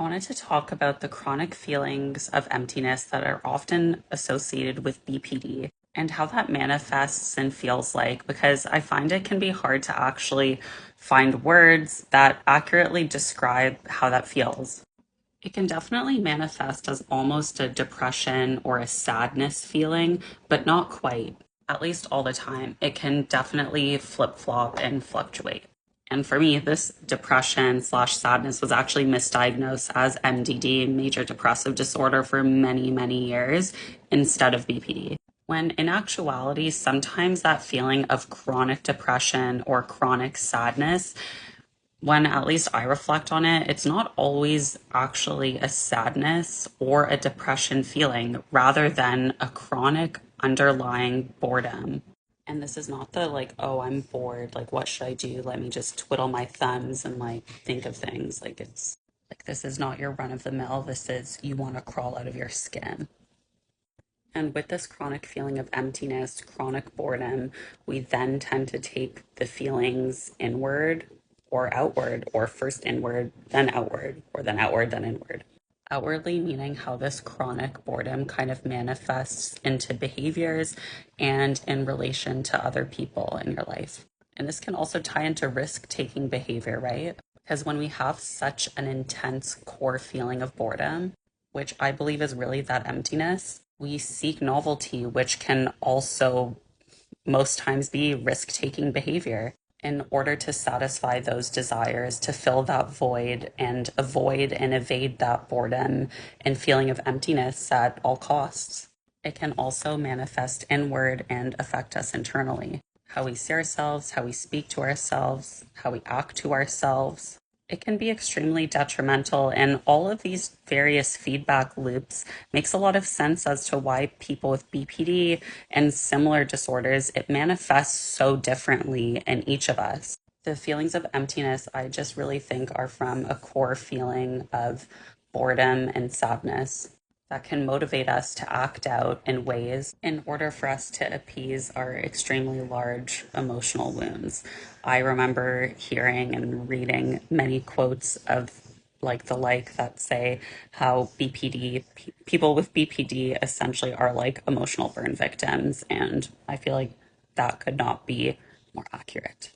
I wanted to talk about the chronic feelings of emptiness that are often associated with BPD and how that manifests and feels like, because I find it can be hard to actually find words that accurately describe how that feels. It can definitely manifest as almost a depression or a sadness feeling, but not quite, at least all the time. It can definitely flip flop and fluctuate. And for me, this depression slash sadness was actually misdiagnosed as MDD, major depressive disorder, for many, many years instead of BPD. When in actuality, sometimes that feeling of chronic depression or chronic sadness, when at least I reflect on it, it's not always actually a sadness or a depression feeling rather than a chronic underlying boredom. And this is not the like, oh, I'm bored. Like, what should I do? Let me just twiddle my thumbs and like think of things. Like, it's like, this is not your run of the mill. This is you want to crawl out of your skin. And with this chronic feeling of emptiness, chronic boredom, we then tend to take the feelings inward or outward, or first inward, then outward, or then outward, then inward. Outwardly meaning how this chronic boredom kind of manifests into behaviors and in relation to other people in your life. And this can also tie into risk taking behavior, right? Because when we have such an intense core feeling of boredom, which I believe is really that emptiness, we seek novelty, which can also most times be risk taking behavior in order to satisfy those desires, to fill that void and avoid and evade that boredom and feeling of emptiness at all costs. It can also manifest inward and affect us internally. How we see ourselves, how we speak to ourselves, how we act to ourselves. It can be extremely detrimental, and all of these various feedback loops makes a lot of sense as to why people with BPD and similar disorders, it manifests so differently in each of us. The feelings of emptiness, I just really think, are from a core feeling of boredom and sadness that can motivate us to act out in ways in order for us to appease our extremely large emotional wounds. I remember hearing and reading many quotes of like the like that say how people with BPD essentially are like emotional burn victims, and I feel like that could not be more accurate.